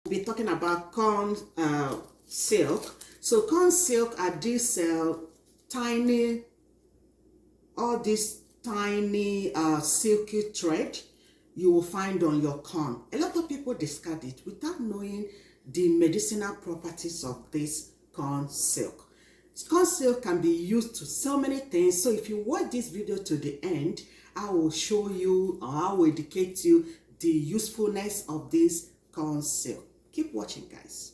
Be talking about corn silk. So corn silk are these tiny, all these tiny silky thread you will find on your corn. A lot of people discard it without knowing the medicinal properties of this corn silk. Corn silk can be used to so many things. So if you watch this video to the end, I will show you, or I will educate you the usefulness of this corn silk. Keep watching, guys.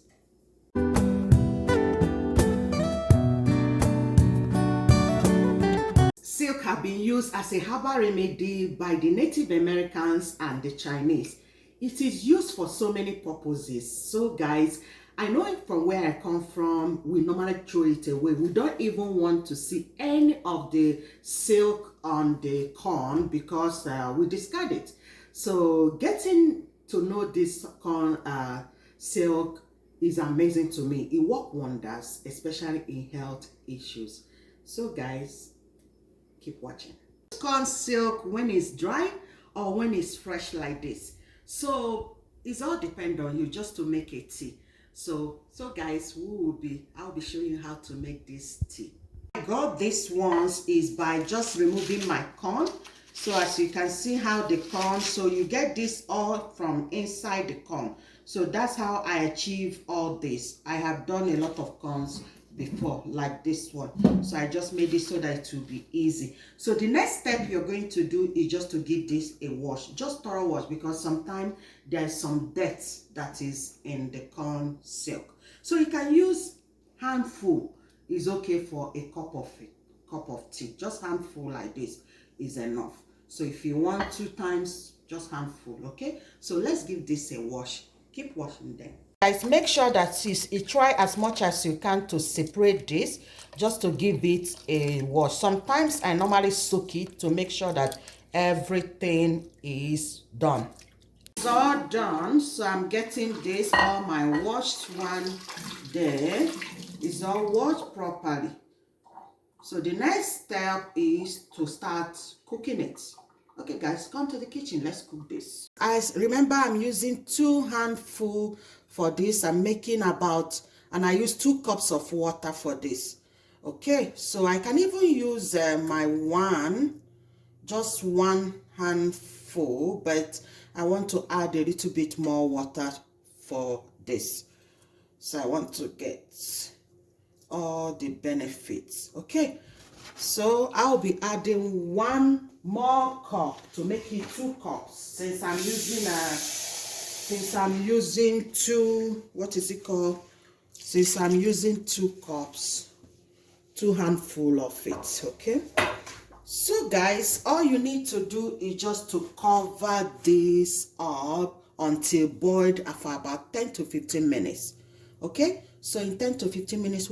Silk have been used as a herbal remedy by the Native Americans and the Chinese. It is used for so many purposes. So guys, I know it from where I come from, we normally throw it away. We don't even want to see any of the silk on the corn because we discard it. So getting to know this corn silk is amazing to me. It works wonders, especially in health issues. So guys, keep watching. Corn silk when it's dry or when it's fresh like this. So it's all depend on you just to make a tea. So guys, I'll be showing you how to make this tea. I got this ones is by just removing my corn. So as you can see how the corn, so you get this all from inside the corn. So that's how I achieve all this. I have done a lot of corns before, like this one. So I just made it so that it will be easy. So the next step you're going to do is just to give this a wash, just thorough wash, because sometimes there's some dirt that is in the corn silk. So you can use handful, is okay for a cup of tea. Just handful like this is enough. So if you want 2 times, just handful. Okay, so let's give this a wash. Keep washing them. Guys, make sure that you try as much as you can to separate this, just to give it a wash. Sometimes I normally soak it to make sure that everything is done. It's all done, so I'm getting this, all my washed one there is all washed properly. So the next step is to start cooking it. Okay guys, come to the kitchen, let's cook this. Remember I'm using 2 handfuls for this. I'm making about, and I use 2 cups of water for this. Okay, so I can even use just 1 handful, but I want to add a little bit more water for this. So I want to get all the benefits. Okay, so I'll be adding 1 more cup to make it 2 cups, since I'm using 2, what is it called, since I'm using 2 cups, 2 handful of it. Okay, so guys, all you need to do is just to cover this up until boiled for about 10 to 15 minutes. Okay, so in 10 to 15 minutes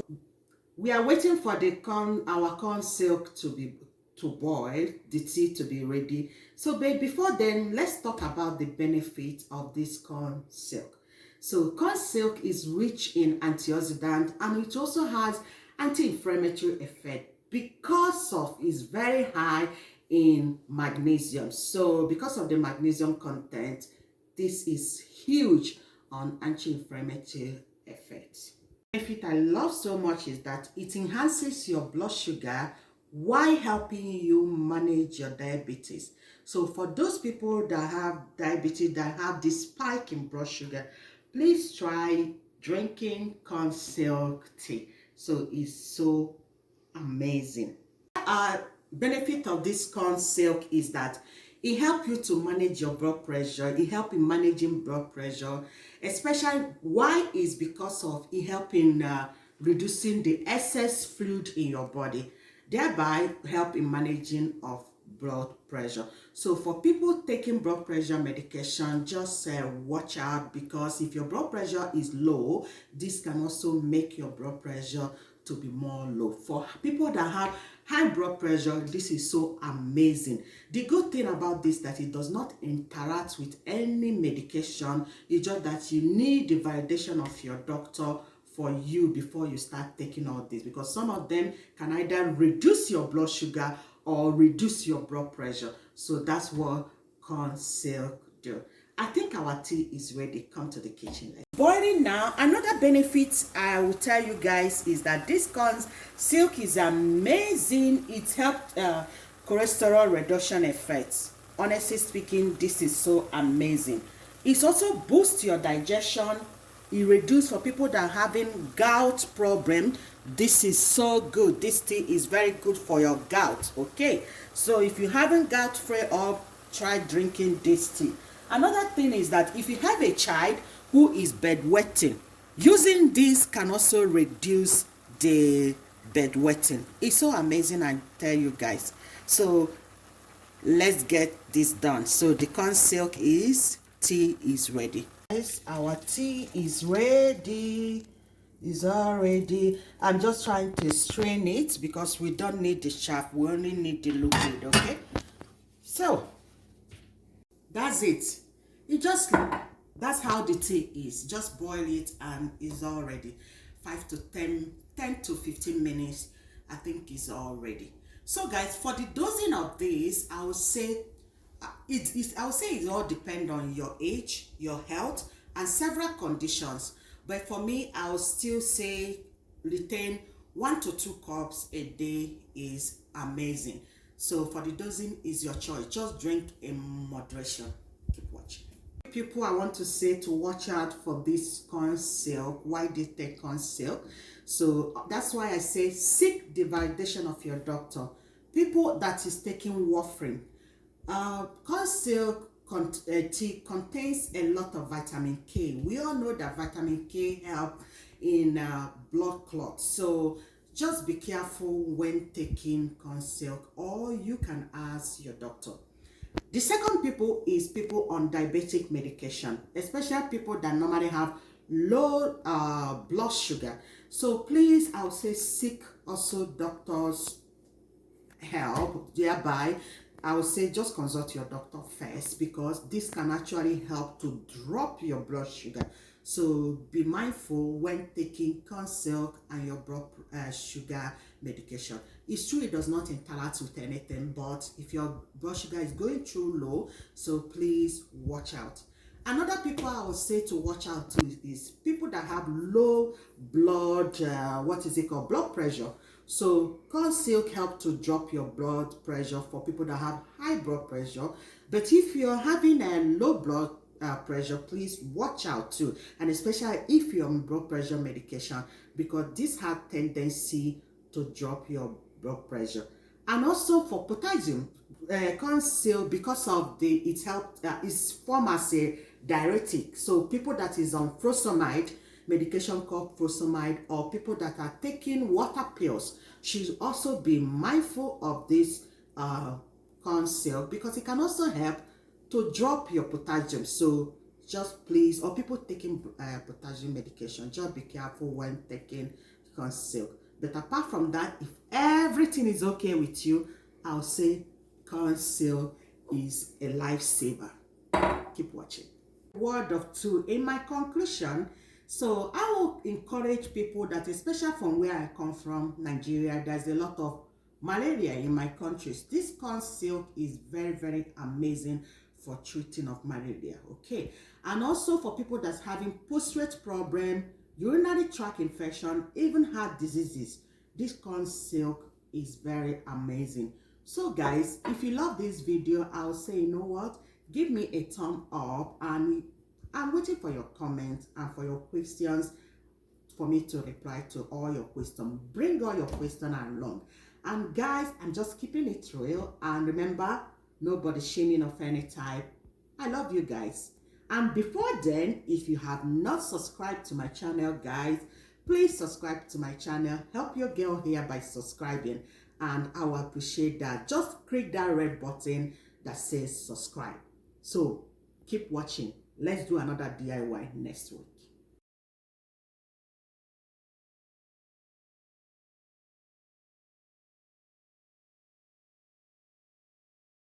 we are waiting for the our corn silk to boil, the tea to be ready. So babe, before then, let's talk about the benefit of this corn silk. So corn silk is rich in antioxidant, and it also has anti-inflammatory effect because of it's very high in magnesium. So because of the magnesium content, this is huge on anti-inflammatory effects. Benefit I love so much is that it enhances your blood sugar while helping you manage your diabetes. So for those people that have diabetes, that have this spike in blood sugar, please try drinking corn silk tea. So it's so amazing. Benefit of this corn silk is that it helps you to manage your blood pressure. It helps in managing blood pressure, especially why is because of it helping reducing the excess fluid in your body, thereby help in managing of blood pressure. So for people taking blood pressure medication, just watch out, because if your blood pressure is low, this can also make your blood pressure to be more low. For people that have high blood pressure, this is so amazing. The good thing about this that it does not interact with any medication. It's just that you need the validation of your doctor for you before you start taking all this, because some of them can either reduce your blood sugar or reduce your blood pressure. So that's what corn silk do. I think our tea is ready. Come to the kitchen. Boiling now. Another benefit I will tell you guys is that this corn silk is amazing. It helps cholesterol reduction effects. Honestly speaking, this is so amazing. It also boosts your digestion. It reduces for people that are having gout problem. This is so good. This tea is very good for your gout. Okay, so if you haven't gout flare up, try drinking this tea. Another thing is that if you have a child who is bedwetting, using this can also reduce the bedwetting. It's so amazing, I tell you guys. So let's get this done. So the corn silk tea is ready. Guys, our tea is ready. Is all ready. I'm just trying to strain it because we don't need the chaff. We only need the liquid. Okay. So that's it. That's how the tea is. Just boil it and it's all ready. 5 to 10 to 15 minutes, I think is all ready. So guys, for the dosing of this, I would say it all depends on your age, your health, and several conditions. But for me, I would still say retain 1 to 2 cups a day is amazing. So for the dosing is your choice. Just drink in moderation. Keep watching. People, I want to say to watch out for this corn silk. Why they take corn silk? So that's why I say seek the validation of your doctor. People that is taking warfarin. Corn silk tea contains a lot of vitamin K. We all know that vitamin K help in blood clots. So just be careful when taking corn silk, or you can ask your doctor. The second people is people on diabetic medication, especially people that normally have low blood sugar. So please, I would say seek also doctor's help. Thereby, I would say just consult your doctor first, because this can actually help to drop your blood sugar. So be mindful when taking corn silk and your blood sugar medication. It's true it does not interact with anything, but if your blood sugar is going through low, so please watch out. Another people I would say to watch out to is people that have low blood, blood pressure. So corn silk help to drop your blood pressure for people that have high blood pressure. But if you're having a low blood pressure, please watch out too, and especially if you're on blood pressure medication, because this has tendency to drop your blood pressure. And also for potassium, corn silk, because of it helps, it's formed as a diuretic. So people that is on furosemide medication called furosemide, or people that are taking water pills, should also be mindful of this corn silk, because it can also help to drop your potassium. So just please, or people taking potassium medication, just be careful when taking corn silk. But apart from that, if everything is okay with you, I'll say corn silk is a lifesaver. Keep watching. Word of two in my conclusion. So I will encourage people that, especially from where I come from, Nigeria, there's a lot of malaria in my countries. This corn silk is very, very amazing for treating of malaria. Okay, and also for people that's having prostate problem, urinary tract infection, even heart diseases, this corn silk is very amazing. So guys, if you love this video, I'll say, you know what, give me a thumb up, and I'm waiting for your comments and for your questions, for me to reply to all your questions. Bring all your questions along. And guys, I'm just keeping it real, and remember, nobody shaming of any type. I love you guys. And before then, if you have not subscribed to my channel, guys, please subscribe to my channel. Help your girl here by subscribing, and I will appreciate that. Just click that red button that says subscribe. So keep watching. Let's do another DIY next week.